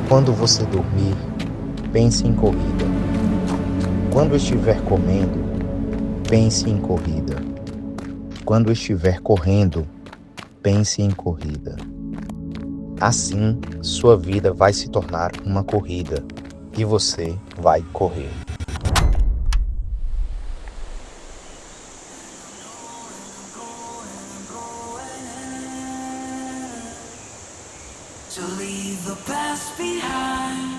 Quando você dormir, pense em corrida. Quando estiver comendo, pense em corrida. Quando estiver correndo, pense em corrida. Assim, sua vida vai se tornar uma corrida e você vai correr. To leave the past behind,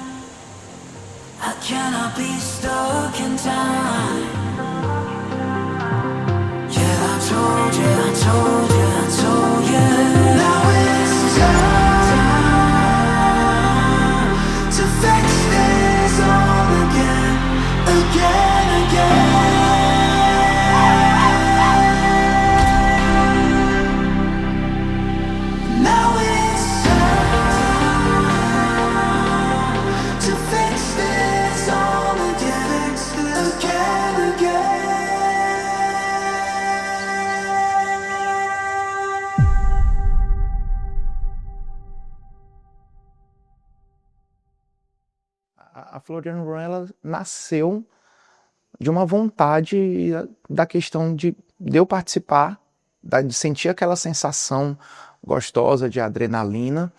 I cannot be stuck in time. Yeah, I told you, I told you, I told you. Now it's time to fix this all again, again, again. Now it's to fix this all again, again, again. A Floriano Run, ela nasceu de uma vontade da questão de eu participar, de sentir aquela sensação gostosa de adrenalina,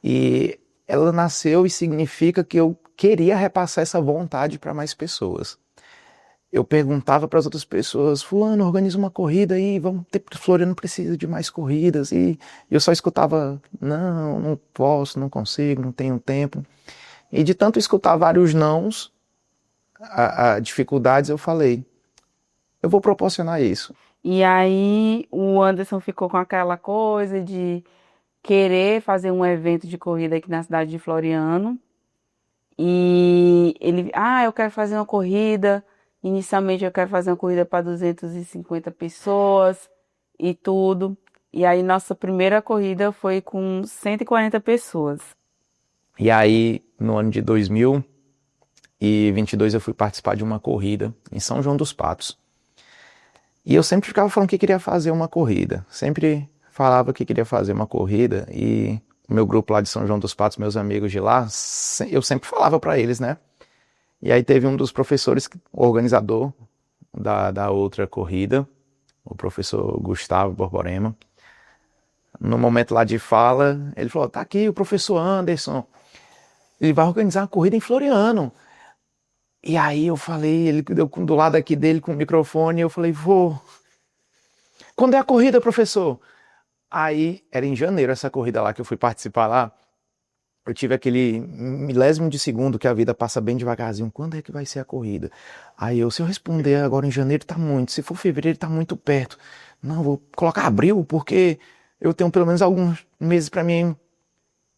e ela nasceu e significa que eu queria repassar essa vontade para mais pessoas. Eu perguntava para as outras pessoas: fulano, organiza uma corrida aí, Floriano precisa de mais corridas, e eu só escutava: não posso, não consigo, não tenho tempo. E de tanto escutar vários nãos, dificuldades, eu falei: eu vou proporcionar isso. E aí o Anderson ficou com aquela coisa de querer fazer um evento de corrida aqui na cidade de Floriano. E ele, eu quero fazer uma corrida. Inicialmente eu quero fazer uma corrida para 250 pessoas e tudo. E aí nossa primeira corrida foi com 140 pessoas. E aí, no ano de 2022, eu fui participar de uma corrida em São João dos Patos. E eu sempre ficava falando que queria fazer uma corrida. Sempre falava que queria fazer uma corrida. E o meu grupo lá de São João dos Patos, meus amigos de lá, eu sempre falava para eles, né? E aí teve um dos professores, o organizador da outra corrida, o professor Gustavo Borborema. No momento lá de fala, ele falou: tá aqui o professor Anderson, ele vai organizar uma corrida em Floriano. E aí eu falei, ele deu do lado aqui dele com o microfone, eu falei: vou. Quando é a corrida, professor? Aí, era em janeiro essa corrida lá que eu fui participar lá. Eu tive aquele milésimo de segundo que a vida passa bem devagarzinho. Quando é que vai ser a corrida? Aí se eu responder agora em janeiro, tá muito. Se for fevereiro, tá muito perto. Não, vou colocar abril, porque eu tenho pelo menos alguns meses para mim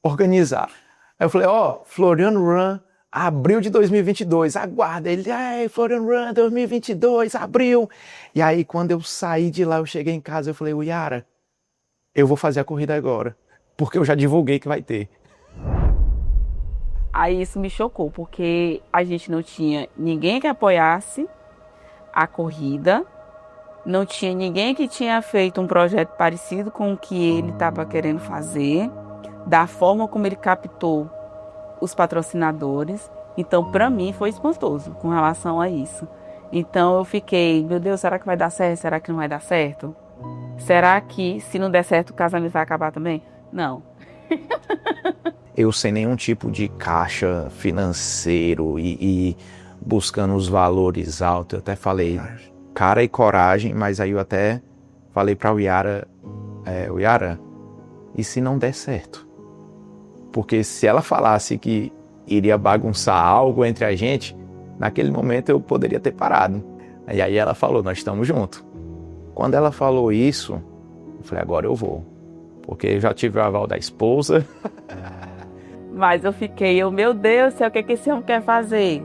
organizar. Aí eu falei: Floriano Run, abril de 2022, aguarda. Ele: Floriano Run 2022, abril. E aí, quando eu saí de lá, eu cheguei em casa, eu falei: Yara, eu vou fazer a corrida agora, porque eu já divulguei que vai ter. Aí isso me chocou, porque a gente não tinha ninguém que apoiasse a corrida, não tinha ninguém que tinha feito um projeto parecido com o que ele estava querendo fazer, da forma como ele captou os patrocinadores. Então, para mim, foi espantoso com relação a isso. Então, eu fiquei: meu Deus, será que vai dar certo? Será que não vai dar certo? Será que, se não der certo, o casamento vai acabar também? Não. Eu sem nenhum tipo de caixa financeiro e buscando os valores altos, eu até falei cara e coragem, mas aí eu até falei para o Yara: Yara, e se não der certo? Porque se ela falasse que iria bagunçar algo entre a gente, naquele momento eu poderia ter parado. E aí ela falou: nós estamos juntos. Quando ela falou isso, eu falei: agora eu vou. Porque eu já tive o aval da esposa. Mas eu fiquei, meu Deus do céu, o que esse homem quer fazer?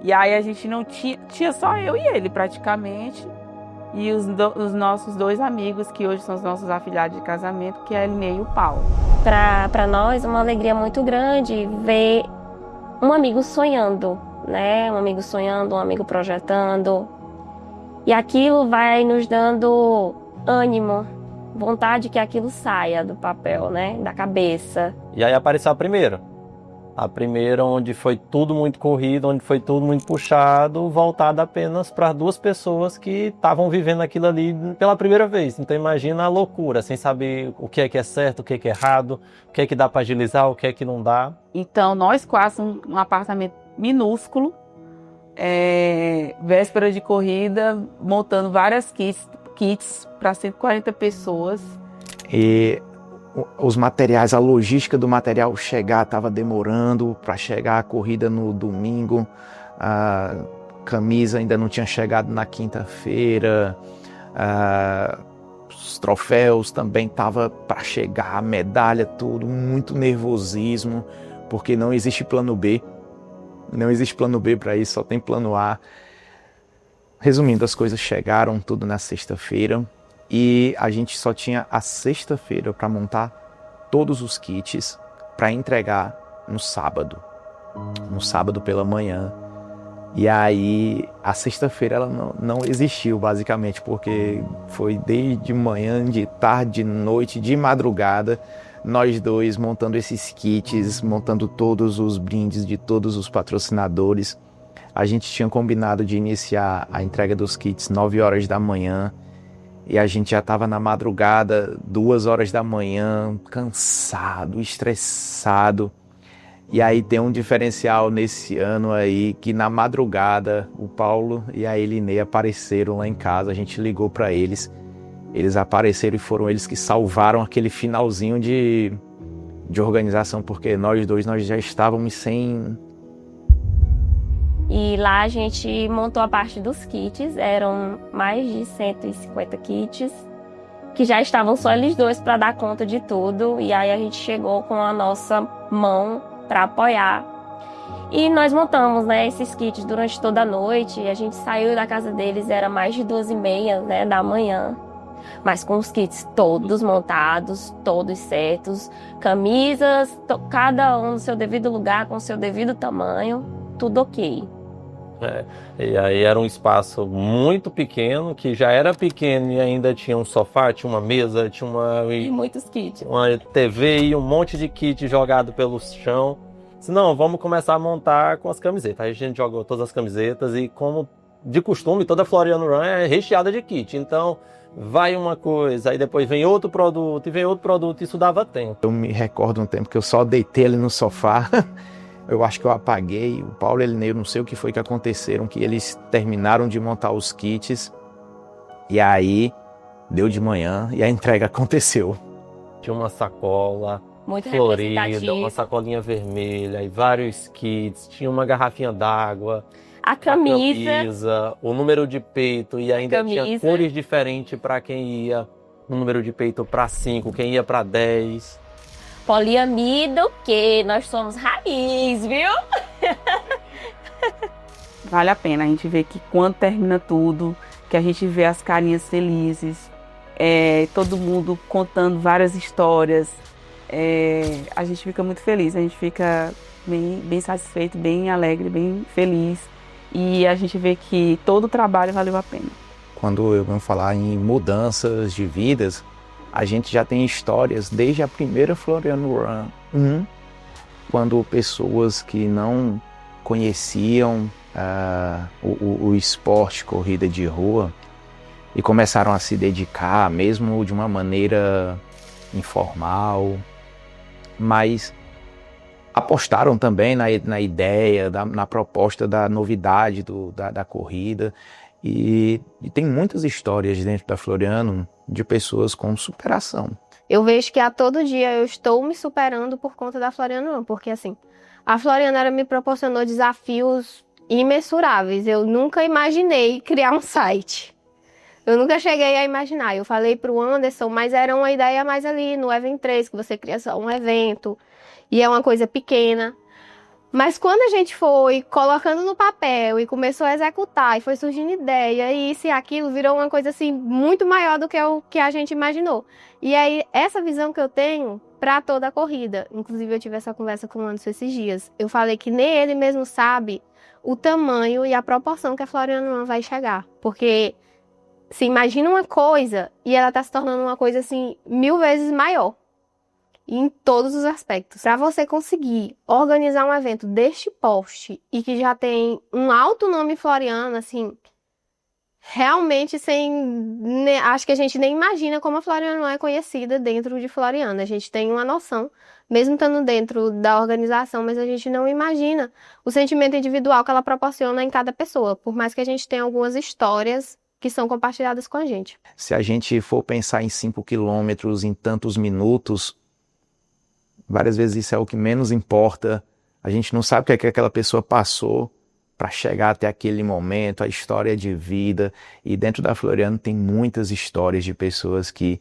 E aí a gente não tinha só eu e ele praticamente. E os nossos dois amigos, que hoje são os nossos afilhados de casamento, que é a Elinê e o Paulo. Para nós, uma alegria muito grande ver um amigo sonhando, né? Um amigo sonhando, um amigo projetando. E aquilo vai nos dando ânimo, vontade que aquilo saia do papel, né? Da cabeça. E aí apareceu a primeira. A primeira, onde foi tudo muito corrido, onde foi tudo muito puxado, voltada apenas para 2 pessoas que estavam vivendo aquilo ali pela primeira vez. Então imagina a loucura, sem saber o que é certo, o que é errado, o que dá para agilizar, o que é que não dá. Então, nós quase um apartamento minúsculo, véspera de corrida, montando várias kits para 140 pessoas. E os materiais, a logística do material chegar estava demorando para chegar a corrida no domingo, a camisa ainda não tinha chegado na quinta-feira, os troféus também estavam para chegar, a medalha, tudo, muito nervosismo, porque não existe plano B, não existe plano B para isso, só tem plano A. Resumindo, as coisas chegaram tudo na sexta-feira, e a gente só tinha a sexta-feira para montar todos os kits para entregar no sábado pela manhã. E aí a sexta-feira ela não existiu basicamente, porque foi desde manhã, de tarde, de noite, de madrugada, nós dois montando esses kits, montando todos os brindes de todos os patrocinadores. A gente tinha combinado de iniciar a entrega dos kits 9 horas da manhã, e a gente já estava na madrugada, 2 horas da manhã, cansado, estressado. E aí tem um diferencial nesse ano aí, que na madrugada o Paulo e a Elinei apareceram lá em casa, a gente ligou para eles, eles apareceram e foram eles que salvaram aquele finalzinho de organização, porque nós já estávamos sem... E lá a gente montou a parte dos kits, eram mais de 150 kits, que já estavam só eles dois para dar conta de tudo. E aí a gente chegou com a nossa mão para apoiar. E nós montamos, né, esses kits durante toda a noite. A gente saiu da casa deles, era mais de 2h30, né, da manhã. Mas com os kits todos montados, todos certos. Camisas, cada um no seu devido lugar, com o seu devido tamanho, tudo ok. E aí era um espaço muito pequeno, que já era pequeno e ainda tinha um sofá, tinha uma mesa, tinha E muitos kits. uma TV e um monte de kit jogado pelo chão. Disse, não, vamos começar a montar com as camisetas. Aí a gente jogou todas as camisetas e, como de costume, toda Floriano Run é recheada de kit. Então vai uma coisa, aí depois vem outro produto e vem outro produto, isso dava tempo. Eu me recordo um tempo que eu só deitei ali no sofá. Eu acho que eu apaguei, o Paulo e a Elinei, eu não sei o que foi que aconteceram, que eles terminaram de montar os kits, e aí deu de manhã e a entrega aconteceu. Tinha uma sacola Muito florida, uma sacolinha vermelha e vários kits, tinha uma garrafinha d'água, a camisa, o número de peito, e ainda tinha cores diferentes para quem ia, o número de peito para 5, quem ia para 10. Poliamida, o quê? Nós somos raiz, viu? Vale a pena a gente ver que quando termina tudo, que a gente vê as carinhas felizes, todo mundo contando várias histórias, a gente fica muito feliz, a gente fica bem satisfeito, bem alegre, bem feliz, e a gente vê que todo o trabalho valeu a pena. Quando eu venho falar em mudanças de vidas, a gente já tem histórias desde a primeira Floriano Run, quando pessoas que não conheciam o esporte corrida de rua e começaram a se dedicar, mesmo de uma maneira informal, mas apostaram também na ideia, na proposta da novidade da corrida. E tem muitas histórias dentro da Floriano de pessoas com superação. Eu vejo que a todo dia eu estou me superando por conta da Floriano, porque assim, a Floriano me proporcionou desafios imensuráveis. Eu nunca imaginei criar um site. Eu nunca cheguei a imaginar. Eu falei para o Anderson, mas era uma ideia mais ali no Event 3, que você cria só um evento e é uma coisa pequena. Mas quando a gente foi colocando no papel e começou a executar e foi surgindo ideia e isso e aquilo, virou uma coisa assim muito maior do que o que a gente imaginou. E aí essa visão que eu tenho para toda a corrida, inclusive eu tive essa conversa com o Anderson esses dias, eu falei que nem ele mesmo sabe o tamanho e a proporção que a Floriano Run vai chegar. Porque se imagina uma coisa e ela está se tornando uma coisa assim 1000 vezes maior. e em todos os aspectos. Para você conseguir organizar um evento deste porte e que já tem um alto nome floriano, assim, realmente acho que a gente nem imagina como a Floriano é conhecida dentro de Floriano. A gente tem uma noção, mesmo estando dentro da organização, mas a gente não imagina o sentimento individual que ela proporciona em cada pessoa, por mais que a gente tenha algumas histórias que são compartilhadas com a gente. Se a gente for pensar em 5 quilômetros em tantos minutos, várias vezes isso é o que menos importa. A gente não sabe o que é que aquela pessoa passou para chegar até aquele momento, a história de vida. E dentro da Floriano tem muitas histórias de pessoas que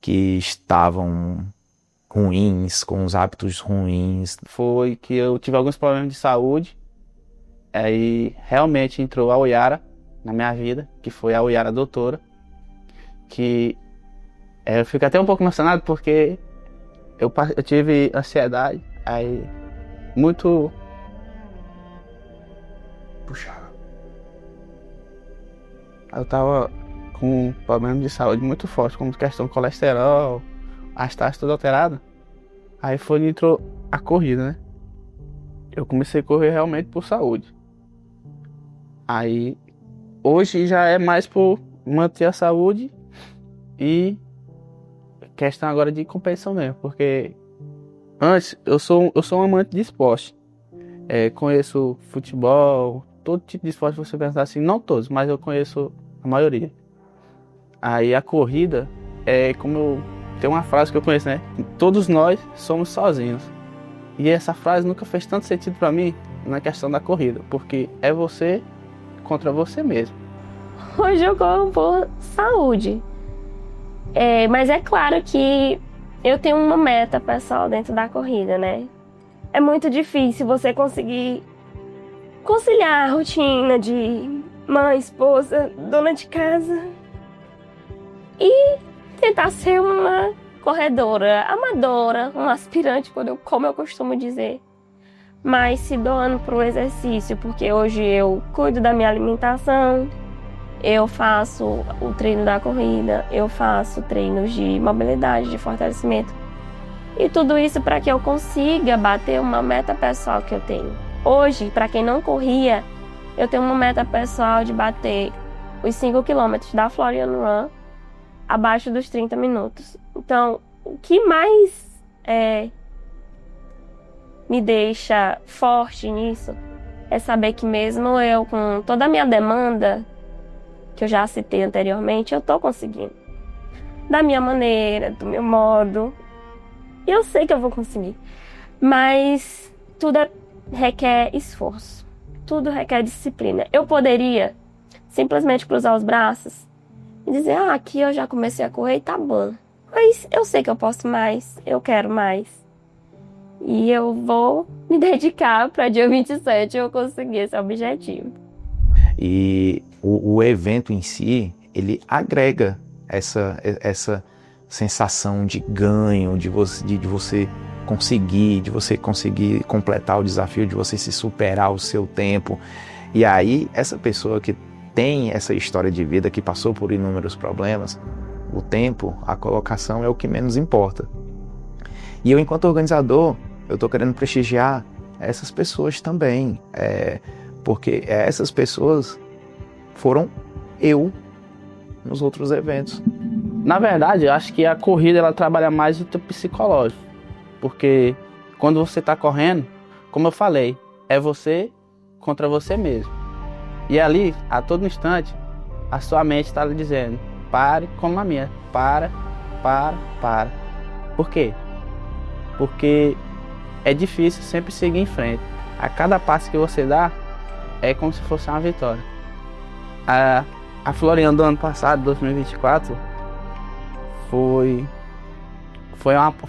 estavam ruins, com os hábitos ruins. Foi que eu tive alguns problemas de saúde, aí realmente entrou a Oyara na minha vida, que foi a Oyara doutora, que eu fico até um pouco emocionado porque eu tive ansiedade, aí muito puxado. Eu tava com um problema de saúde muito forte, como questão de colesterol, as taxas tudo alterado. Aí entrou a corrida, né? Eu comecei a correr realmente por saúde. Aí hoje já é mais por manter a saúde e questão agora de competição mesmo, porque antes eu sou um amante de esporte. Conheço futebol, todo tipo de esporte, você pensar assim, não todos, mas eu conheço a maioria. Aí a corrida tem uma frase que eu conheço, né? Todos nós somos sozinhos. E essa frase nunca fez tanto sentido para mim na questão da corrida, porque é você contra você mesmo. Hoje eu corro por saúde. Mas é claro que eu tenho uma meta pessoal dentro da corrida, né? É muito difícil você conseguir conciliar a rotina de mãe, esposa, dona de casa e tentar ser uma corredora amadora, um aspirante, como eu costumo dizer. Mas se doando para o exercício, porque hoje eu cuido da minha alimentação, eu faço o treino da corrida, eu faço treinos de mobilidade, de fortalecimento. E tudo isso para que eu consiga bater uma meta pessoal que eu tenho. Hoje, para quem não corria, eu tenho uma meta pessoal de bater os 5 km da Floriano Run abaixo dos 30 minutos. Então, o que mais me deixa forte nisso é saber que mesmo eu, com toda a minha demanda, que eu já citei anteriormente, eu tô conseguindo. Da minha maneira, do meu modo. E eu sei que eu vou conseguir. Mas tudo requer esforço. Tudo requer disciplina. Eu poderia simplesmente cruzar os braços e dizer, aqui eu já comecei a correr e tá bom. Mas eu sei que eu posso mais, eu quero mais. E eu vou me dedicar para dia 27 eu conseguir esse objetivo. E o evento em si, ele agrega essa sensação de ganho, de você conseguir completar o desafio, de você se superar o seu tempo. E aí, essa pessoa que tem essa história de vida, que passou por inúmeros problemas, o tempo, a colocação é o que menos importa. E eu, enquanto organizador, eu estou querendo prestigiar essas pessoas também, porque essas pessoas foram eu nos outros eventos. Na verdade, eu acho que a corrida ela trabalha mais o teu psicológico, porque quando você está correndo, como eu falei, é você contra você mesmo. E ali, a todo instante, a sua mente está lhe dizendo, pare, como a minha, para. Por quê? Porque é difícil sempre seguir em frente. A cada passo que você dá, é como se fosse uma vitória. A Floriano do ano passado, 2024,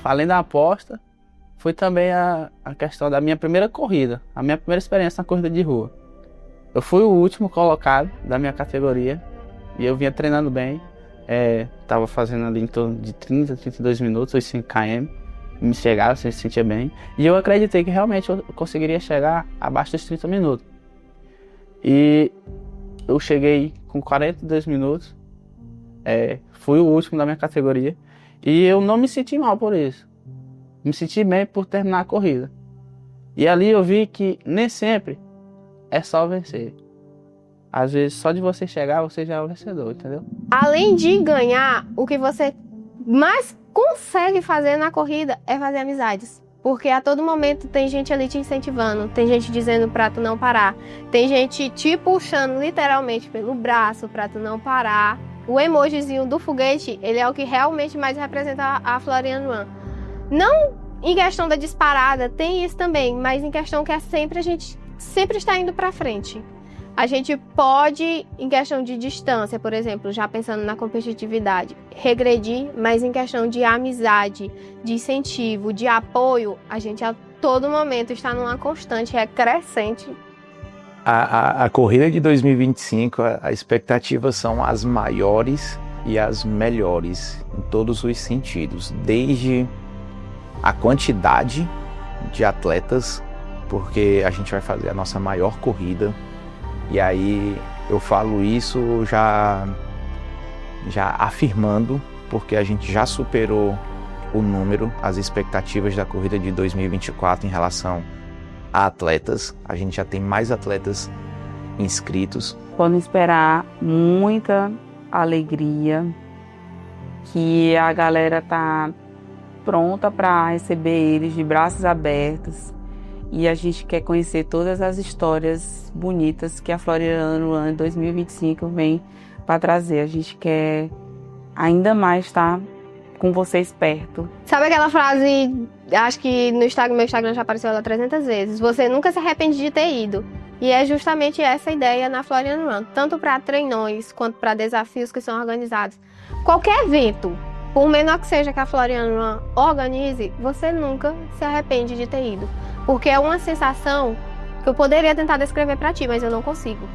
além da aposta, foi também a questão da minha primeira corrida, a minha primeira experiência na corrida de rua. Eu fui o último colocado da minha categoria e eu vinha treinando bem, estava fazendo ali em torno de 30, 32 minutos, os 5 km, me chegava, se sentia bem, e eu acreditei que realmente eu conseguiria chegar abaixo dos 30 minutos. E eu cheguei com 42 minutos, fui o último da minha categoria, e eu não me senti mal por isso. me senti bem por terminar a corrida. E ali eu vi que nem sempre é só vencer. Às vezes, só de você chegar, você já é o vencedor, entendeu? Além de ganhar, o que você mais consegue fazer na corrida é fazer amizades. Porque a todo momento tem gente ali te incentivando, tem gente dizendo pra tu não parar, tem gente te puxando literalmente pelo braço pra tu não parar. O emojizinho do foguete, ele é o que realmente mais representa a Floriano Run. Não em questão da disparada, tem isso também, mas em questão que é sempre a gente sempre está indo pra frente. A gente pode, em questão de distância, por exemplo, já pensando na competitividade, regredir, mas em questão de amizade, de incentivo, de apoio, a gente a todo momento está numa constante crescente. A corrida de 2025, as expectativas são as maiores e as melhores em todos os sentidos, desde a quantidade de atletas, porque a gente vai fazer a nossa maior corrida. E aí eu falo isso já afirmando, porque a gente já superou o número, as expectativas da corrida de 2024 em relação a atletas. A gente já tem mais atletas inscritos. Podem esperar muita alegria, que a galera tá pronta para receber eles de braços abertos. E a gente quer conhecer todas as histórias bonitas que a Floriano Run 2025 vem para trazer. A gente quer ainda mais estar com vocês perto. Sabe aquela frase, acho que no meu Instagram já apareceu ela 300 vezes, você nunca se arrepende de ter ido. E é justamente essa a ideia na Floriano Run, tanto para treinões quanto para desafios que são organizados. Qualquer evento, por menor que seja que a Floriano Run organize, você nunca se arrepende de ter ido. Porque é uma sensação que eu poderia tentar descrever para ti, mas eu não consigo.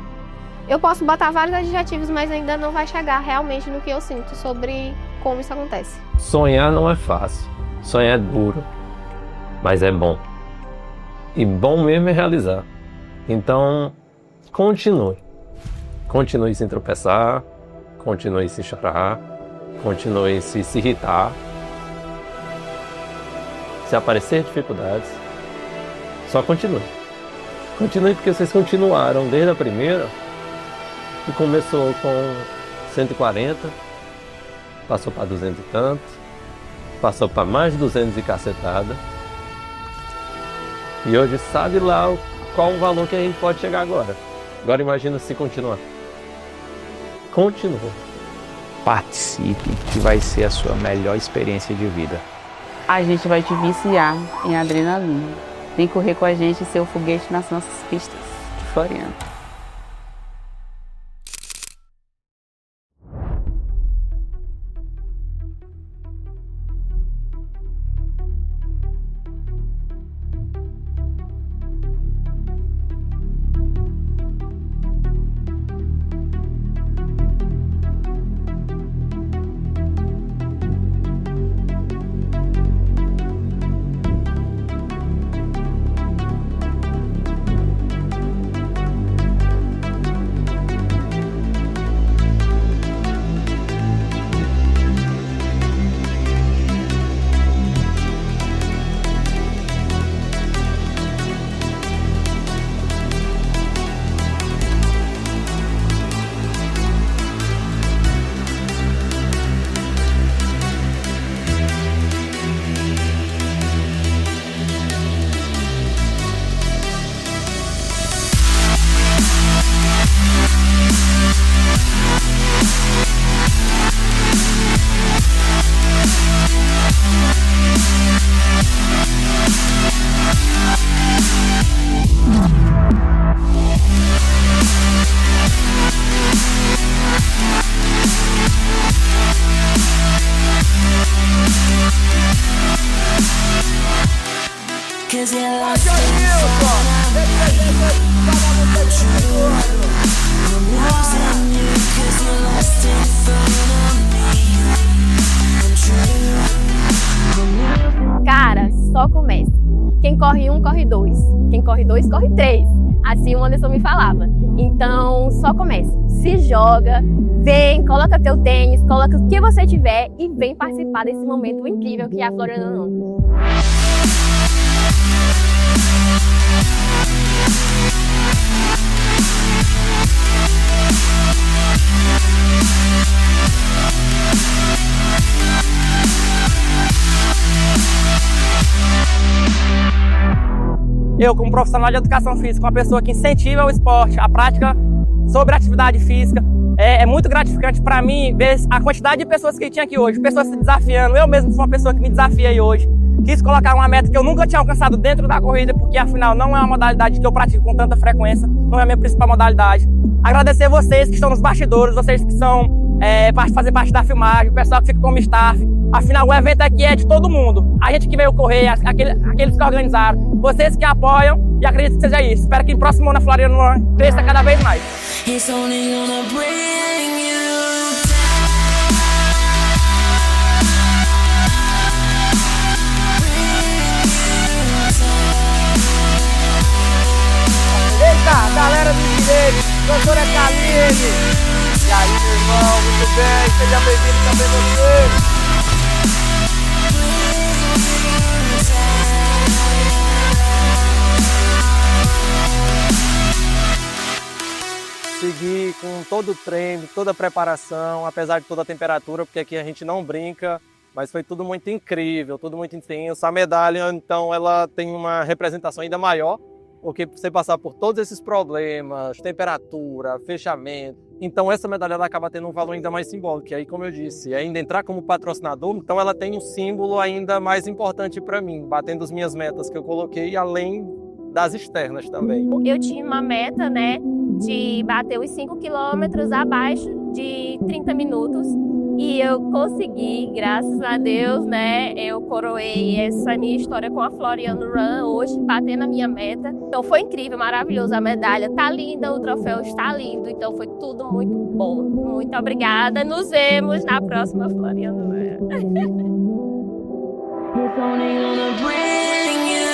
Eu posso botar vários adjetivos, mas ainda não vai chegar realmente no que eu sinto sobre como isso acontece. Sonhar não é fácil. Sonhar é duro, mas é bom. E bom mesmo é realizar. Então, continue. Continue sem tropeçar, continue sem chorar, continue se irritar. Se aparecer dificuldades, só continue. Continue porque vocês continuaram desde a primeira, que começou com 140, passou para 200 e tanto, passou para mais de 200 e cacetada. E hoje sabe lá qual o valor que a gente pode chegar agora. Agora imagina se continuar. Continua. Participe, que vai ser a sua melhor experiência de vida. A gente vai te viciar em adrenalina. Vem correr com a gente e ser o foguete nas nossas pistas de Floriano. Cara, só começa. quem corre um, corre dois. Quem corre dois, corre três. Assim o Anderson me falava. Então, só começa. Se joga, vem, coloca teu tênis, coloca o que você tiver e vem participar desse momento incrível que é a Floriano Run. Eu, como profissional de educação física, uma pessoa que incentiva o esporte, a prática sobre atividade física, é muito gratificante para mim ver a quantidade de pessoas que tinha aqui hoje, pessoas se desafiando. Eu mesmo sou uma pessoa que me desafiei hoje. Quis colocar uma meta que eu nunca tinha alcançado dentro da corrida, porque afinal não é uma modalidade que eu pratico com tanta frequência, não é a minha principal modalidade. Agradecer vocês que estão nos bastidores, vocês que são fazer parte da filmagem, o pessoal que fica como staff. Afinal, o evento aqui é de todo mundo. A gente que veio correr, aqueles que organizaram, vocês que apoiam, e acredito que seja isso. Espero que o próximo ano a Floriano Run cresça cada vez mais. It's only gonna bring you Eita, galera do direito, doutora Kaline. E aí, meu irmão, muito bem, seja bem-vindo também você. Segui com todo o treino, toda a preparação, apesar de toda a temperatura, porque aqui a gente não brinca, mas foi tudo muito incrível, tudo muito intenso. A medalha, então, ela tem uma representação ainda maior, porque você passar por todos esses problemas, temperatura, fechamento, então essa medalha ela acaba tendo um valor ainda mais simbólico. E aí, como eu disse, ainda entrar como patrocinador, então ela tem um símbolo ainda mais importante para mim, batendo as minhas metas que eu coloquei, além das externas também. Eu tinha uma meta, né, de bater os 5 quilômetros abaixo de 30 minutos. E eu consegui, graças a Deus, né? Eu coroei essa minha história com a Floriano Run hoje, batendo a minha meta. Então foi incrível, maravilhoso. A medalha tá linda, o troféu está lindo. Então foi tudo muito bom. Muito obrigada. Nos vemos na próxima Floriano Run. It's only gonna bring you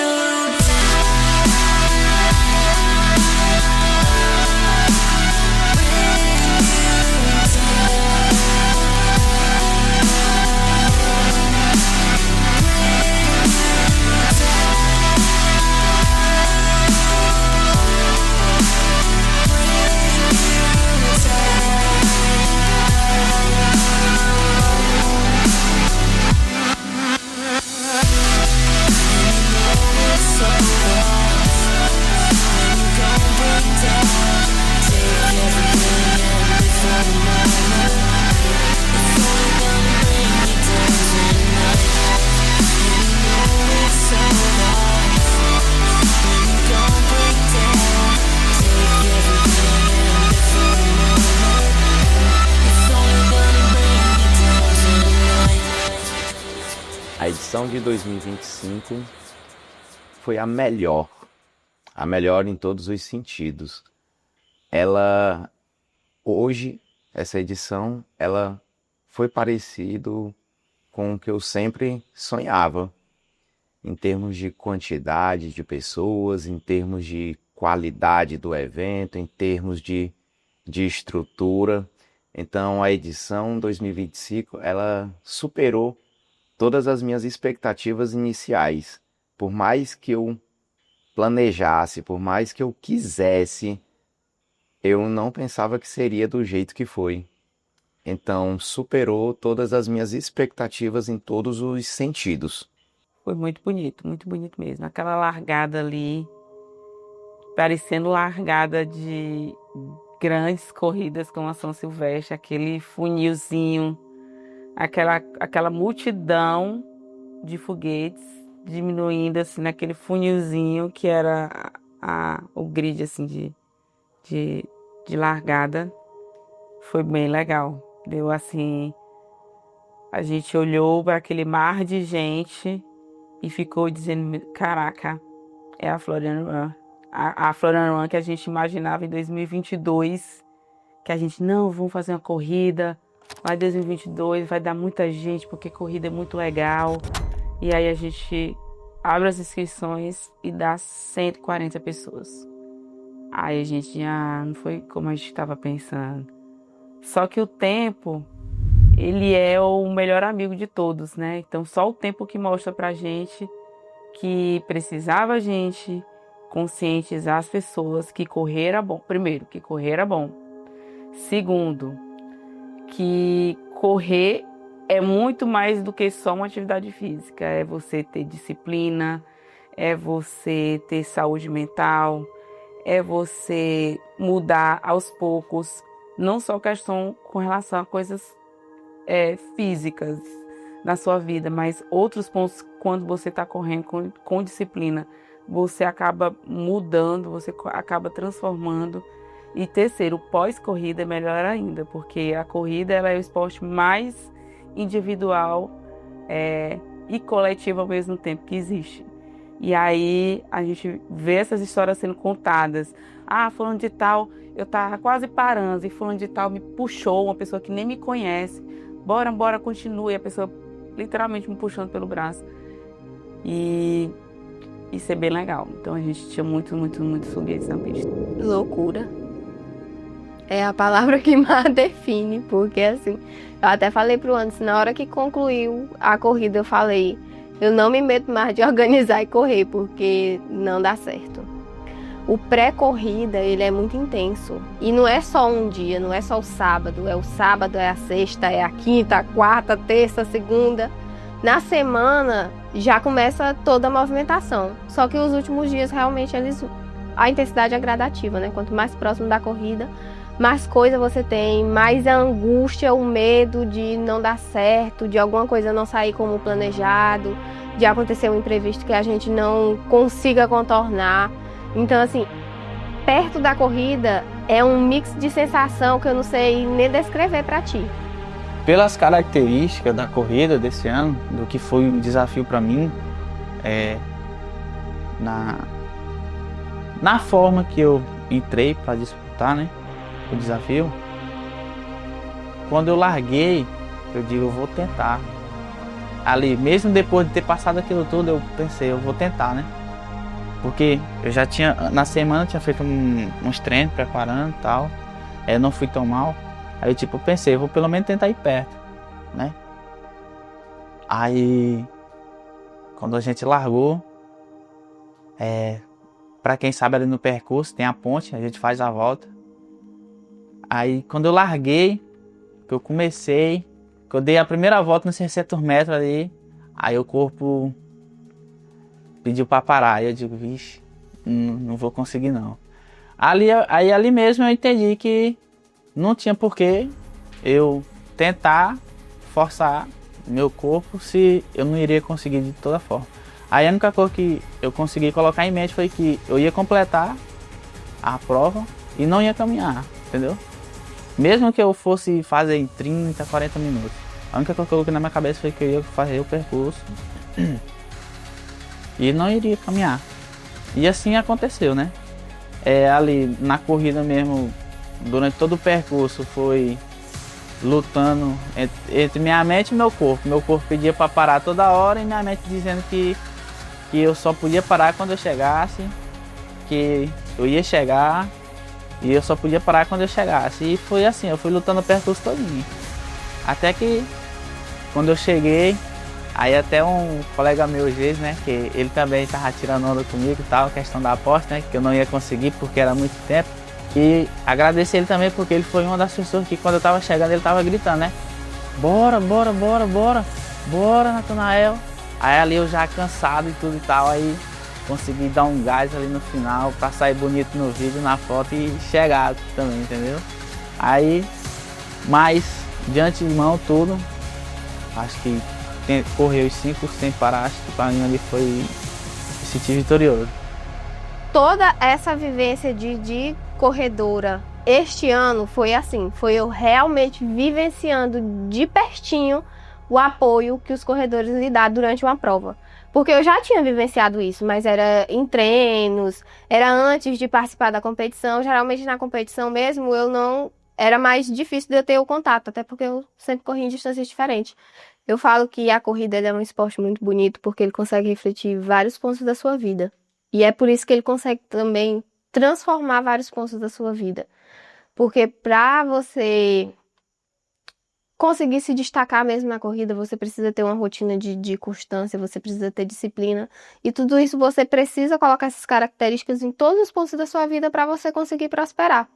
A edição de 2025 foi a melhor em todos os sentidos. Hoje, essa edição, ela foi parecido com o que eu sempre sonhava, em termos de quantidade de pessoas, em termos de qualidade do evento, em termos de estrutura. Então, a edição 2025, ela superou todas as minhas expectativas iniciais. Por mais que eu planejasse, por mais que eu quisesse, eu não pensava que seria do jeito que foi. Então, superou todas as minhas expectativas em todos os sentidos. Foi muito bonito mesmo. Aquela largada ali, parecendo largada de grandes corridas como a São Silvestre, aquele funilzinho, aquela multidão de foguetes diminuindo assim naquele funilzinho que era o grid assim de largada. Foi bem legal. Deu assim, a gente olhou para aquele mar de gente e ficou dizendo, caraca, é a Floriano Run. A Floriano Run que a gente imaginava em 2022, que a gente, não, vamos fazer uma corrida, lá em 2022 vai dar muita gente, porque corrida é muito legal. E aí a gente abre as inscrições e dá 140 pessoas. Aí a gente já não foi como a gente estava pensando. Só que o tempo, ele é o melhor amigo de todos, né? Então só o tempo que mostra pra gente que precisava a gente conscientizar as pessoas que correr era bom. Primeiro, que correr era bom. Segundo, que correr é muito mais do que só uma atividade física. É você ter disciplina, é você ter saúde mental, é você mudar aos poucos, não só questão com relação a coisas físicas na sua vida, mas outros pontos quando você está correndo com disciplina, você acaba mudando, você acaba transformando. E terceiro, pós-corrida é melhor ainda, porque a corrida ela é o esporte mais individual e coletivo ao mesmo tempo que existe. E aí a gente vê essas histórias sendo contadas. Ah, fulano de tal, eu tava quase parando e fulano de tal me puxou, uma pessoa que nem me conhece. Bora, continue. A pessoa literalmente me puxando pelo braço. E isso é bem legal. Então a gente tinha muito foguetes na pista. Loucura. É a palavra que mais define, porque assim, eu até falei pro Anderson, na hora que concluiu a corrida, eu falei, eu não me meto mais de organizar e correr, porque não dá certo. O pré-corrida, ele é muito intenso. E não é só um dia, não é só o sábado. É o sábado, é a sexta, é a quinta, a quarta, a terça, a segunda. Na semana, já começa toda a movimentação. Só que os últimos dias, realmente, a intensidade é gradativa, né? Quanto mais próximo da corrida, mais coisa você tem, mais a angústia, o medo de não dar certo, de alguma coisa não sair como planejado, de acontecer um imprevisto que a gente não consiga contornar. Então, assim, perto da corrida é um mix de sensação que eu não sei nem descrever para ti. Pelas características da corrida desse ano, do que foi um desafio para mim, na forma que eu entrei para disputar, né, o desafio, quando eu larguei, eu digo, eu vou tentar. Ali, mesmo depois de ter passado aquilo tudo, eu pensei, eu vou tentar, né? Porque eu já tinha, na semana, eu tinha feito uns treinos, preparando e tal. Eu não fui tão mal. Aí eu pensei, eu vou pelo menos tentar ir perto, né? Aí, quando a gente largou, pra quem sabe ali no percurso, tem a ponte, a gente faz a volta. Aí, quando eu larguei, que eu comecei, que eu dei a primeira volta nos 600 metros ali, aí o corpo pediu pra parar. Aí eu digo, vixe, não vou conseguir não. Ali mesmo eu entendi que não tinha porquê eu tentar forçar meu corpo se eu não iria conseguir de toda forma. Aí a única coisa que eu consegui colocar em mente foi que eu ia completar a prova e não ia caminhar, entendeu? Mesmo que eu fosse fazer em 30, 40 minutos. A única coisa que eu coloquei na minha cabeça foi que eu ia fazer o percurso e não iria caminhar. E assim aconteceu, né? Ali na corrida mesmo, durante todo o percurso, foi lutando entre minha mente e meu corpo. Meu corpo pedia para parar toda hora e minha mente dizendo que eu só podia parar quando eu chegasse, que eu ia chegar e eu só podia parar quando eu chegasse. E foi assim, eu fui lutando o percurso todinho. Até que quando eu cheguei, aí até um colega meu, às vezes, né, que ele também tava tirando onda comigo e tal, questão da aposta, né, que eu não ia conseguir porque era muito tempo. E agradecer ele também porque ele foi uma das pessoas que quando eu tava chegando ele tava gritando, né, bora, Natanael. Aí ali eu já cansado e tudo e tal, aí consegui dar um gás ali no final pra sair bonito no vídeo, na foto e chegar também, entendeu? Aí, mas de antemão tudo, acho que correu os 5 sem parar, acho que pra mim ali foi me sentir vitorioso. Toda essa vivência de corredora este ano foi assim, foi eu realmente vivenciando de pertinho o apoio que os corredores lhe dão durante uma prova. Porque eu já tinha vivenciado isso, mas era em treinos, era antes de participar da competição. Geralmente na competição mesmo eu não era mais difícil de eu ter o contato, até porque eu sempre corri em distâncias diferentes. Eu falo que a corrida é um esporte muito bonito porque ele consegue refletir vários pontos da sua vida. E é por isso que ele consegue também transformar vários pontos da sua vida. Porque para você conseguir se destacar mesmo na corrida, você precisa ter uma rotina de constância, você precisa ter disciplina. E tudo isso você precisa colocar essas características em todos os pontos da sua vida para você conseguir prosperar.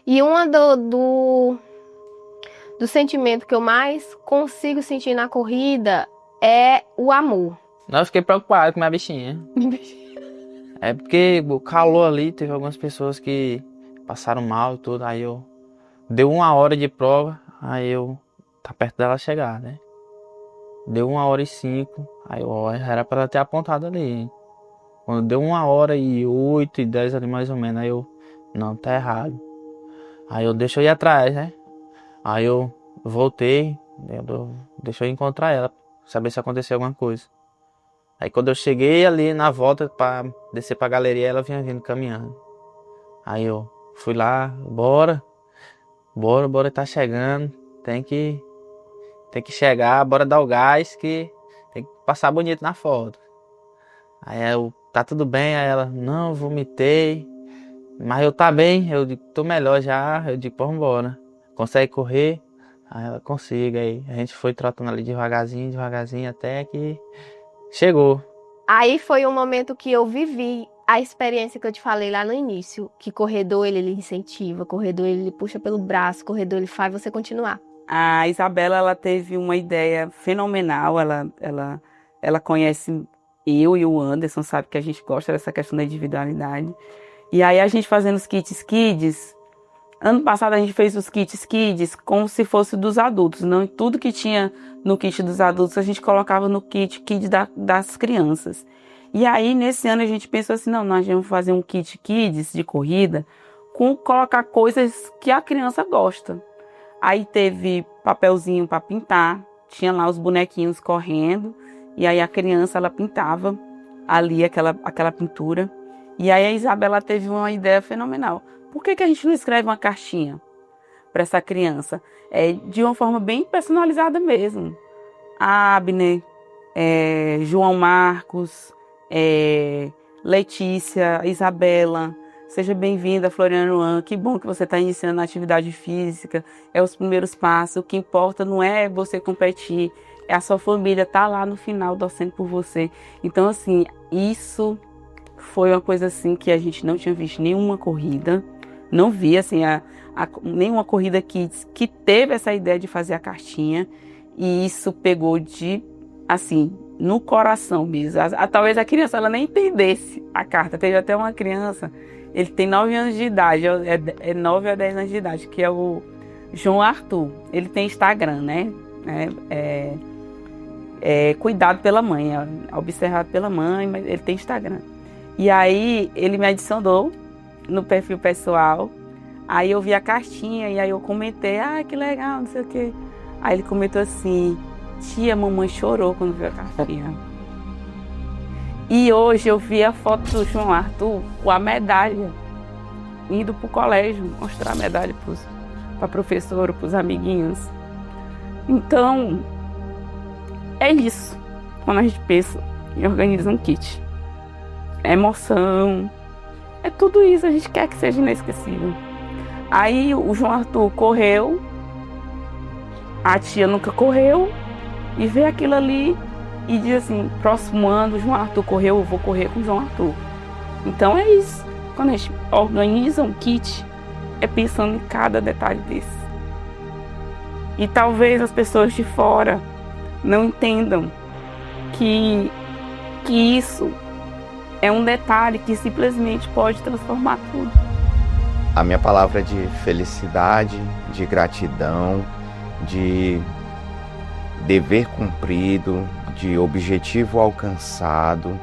E uma do sentimento que eu mais consigo sentir na corrida é o amor. Não, eu fiquei preocupado com minha bichinha. É porque o calor ali, teve algumas pessoas que passaram mal e tudo, aí eu... Deu 1 hora de prova, aí eu... Tá perto dela chegar, né? Deu 1h05, aí eu era pra ela ter apontado ali. Quando deu 1h08 e 10 ali mais ou menos, aí eu... Não, tá errado. Aí eu deixei eu ir atrás, né? Aí eu voltei, deixei eu encontrar ela, saber se aconteceu alguma coisa. Aí quando eu cheguei ali na volta pra descer pra galeria, ela vinha vindo caminhando. Aí eu fui lá, bora, tá chegando, tem que chegar, bora dar o gás que tem que passar bonito na foto. Aí eu, tá tudo bem? Aí ela, não, vomitei, mas eu tá bem, eu digo, tô melhor já, eu digo, vamos embora. Consegue correr? Aí ela, consiga. Aí a gente foi trotando ali devagarzinho, até que chegou. Aí foi um momento que eu vivi a experiência que eu te falei lá no início, que corredor ele incentiva, corredor ele puxa pelo braço, corredor ele faz você continuar. A Isabela, ela teve uma ideia fenomenal, ela conhece eu e o Anderson, sabe que a gente gosta dessa questão da individualidade. E aí a gente fazendo os kits kids, ano passado a gente fez os kits kids como se fosse dos adultos, não tudo que tinha no kit dos adultos a gente colocava no kit kids das crianças. E aí nesse ano a gente pensou assim, não, nós vamos fazer um kit kids de corrida com colocar coisas que a criança gosta. Aí teve papelzinho para pintar, tinha lá os bonequinhos correndo, e aí a criança ela pintava ali aquela pintura. E aí a Isabela teve uma ideia fenomenal. Por que a gente não escreve uma cartinha para essa criança? De uma forma bem personalizada mesmo. A Abner, João Marcos, Letícia, Isabela... Seja bem-vinda, Floriano One. Que bom que você está iniciando a atividade física. É os primeiros passos. O que importa não é você competir, é a sua família estar lá no final torcendo por você. Então, assim, isso foi uma coisa assim que a gente não tinha visto nenhuma corrida. Não vi, assim, nenhuma corrida que teve essa ideia de fazer a cartinha. E isso pegou assim, no coração mesmo. Talvez a criança ela nem entendesse a carta. Teve até uma criança... Ele tem 9 anos de idade, é 9 a 10 anos de idade, que é o João Arthur. Ele tem Instagram, né? Cuidado pela mãe, observado pela mãe, mas ele tem Instagram. E aí ele me adicionou no perfil pessoal, aí eu vi a cartinha e aí eu comentei, que legal, não sei o quê. Aí ele comentou assim, tia, mamãe chorou quando viu a cartinha. E hoje eu vi a foto do João Arthur com a medalha, indo pro colégio, mostrar a medalha pra professora, pros amiguinhos. Então, é isso. Quando a gente pensa em organizar um kit. É emoção, é tudo isso, a gente quer que seja inesquecível. Aí o João Arthur correu, a tia nunca correu, e vê aquilo ali e diz assim, próximo ano o João Arthur correu, eu vou correr com o João Arthur. Então é isso. Quando a gente organiza um kit, é pensando em cada detalhe desse. E talvez as pessoas de fora não entendam que isso é um detalhe que simplesmente pode transformar tudo. A minha palavra é de felicidade, de gratidão, de dever cumprido, de objetivo alcançado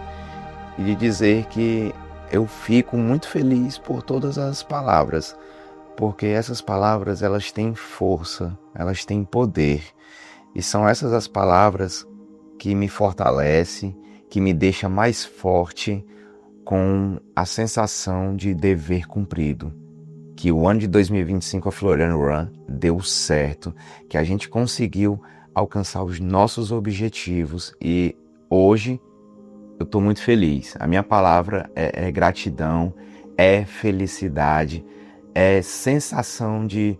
e de dizer que eu fico muito feliz por todas as palavras, porque essas palavras elas têm força, elas têm poder e são essas as palavras que me fortalecem, que me deixa mais forte com a sensação de dever cumprido, que o ano de 2025 a Floriano Run deu certo, que a gente conseguiu alcançar os nossos objetivos e hoje eu estou muito feliz. A minha palavra é gratidão, é felicidade, é sensação de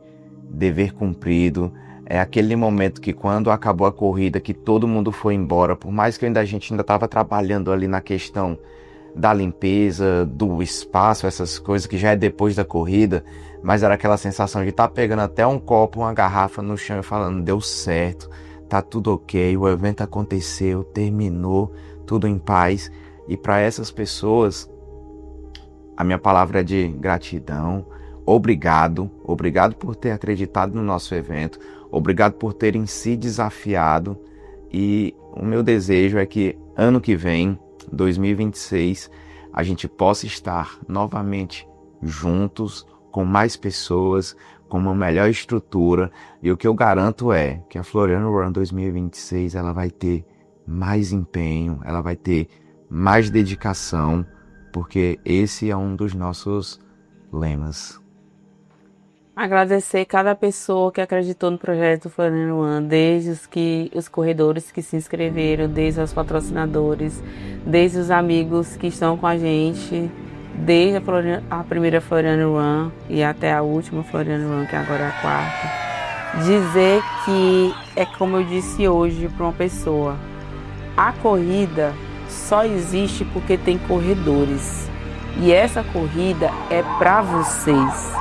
dever cumprido, é aquele momento que quando acabou a corrida, que todo mundo foi embora, por mais que a gente ainda estava trabalhando ali na questão da limpeza, do espaço, essas coisas que já é depois da corrida, mas era aquela sensação de estar pegando até um copo, uma garrafa no chão e falando, deu certo, tá tudo ok, o evento aconteceu, terminou, tudo em paz. E para essas pessoas, a minha palavra é de gratidão, obrigado por ter acreditado no nosso evento, obrigado por terem se desafiado e o meu desejo é que ano que vem, 2026, a gente possa estar novamente juntos, com mais pessoas, com uma melhor estrutura e o que eu garanto é que a Floriano Run 2026 ela vai ter mais empenho, ela vai ter mais dedicação, porque esse é um dos nossos lemas. Agradecer cada pessoa que acreditou no projeto Floriano Run, desde os corredores que se inscreveram, desde os patrocinadores, desde os amigos que estão com a gente, desde a primeira Floriano Run e até a última Floriano Run, que agora é a quarta. Dizer que é como eu disse hoje para uma pessoa, a corrida só existe porque tem corredores e essa corrida é para vocês.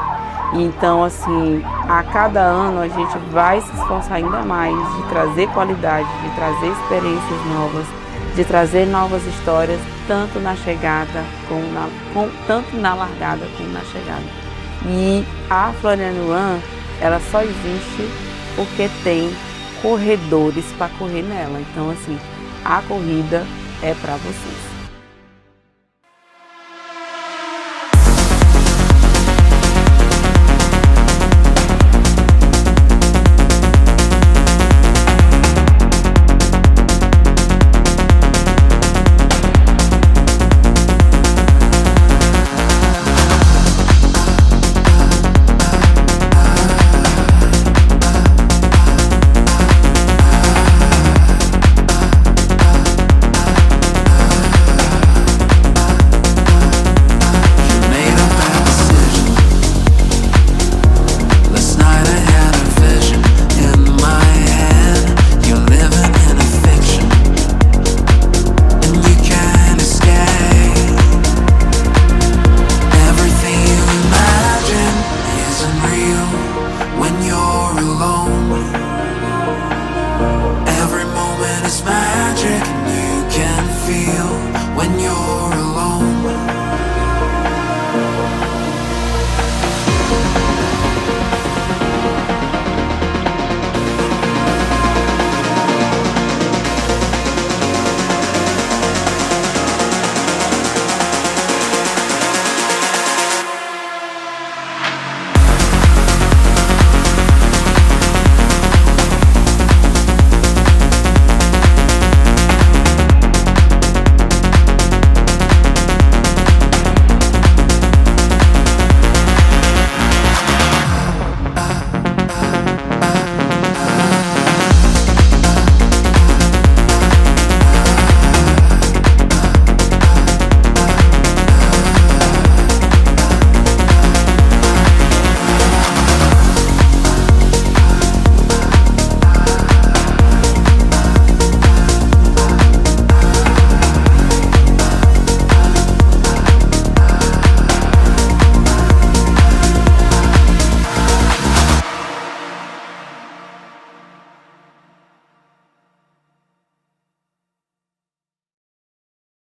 Então, assim, a cada ano a gente vai se esforçar ainda mais de trazer qualidade, de trazer experiências novas, de trazer novas histórias, tanto na chegada, tanto na largada como na chegada. E a Floriano Run, ela só existe porque tem corredores para correr nela. Então, assim, a corrida é para vocês.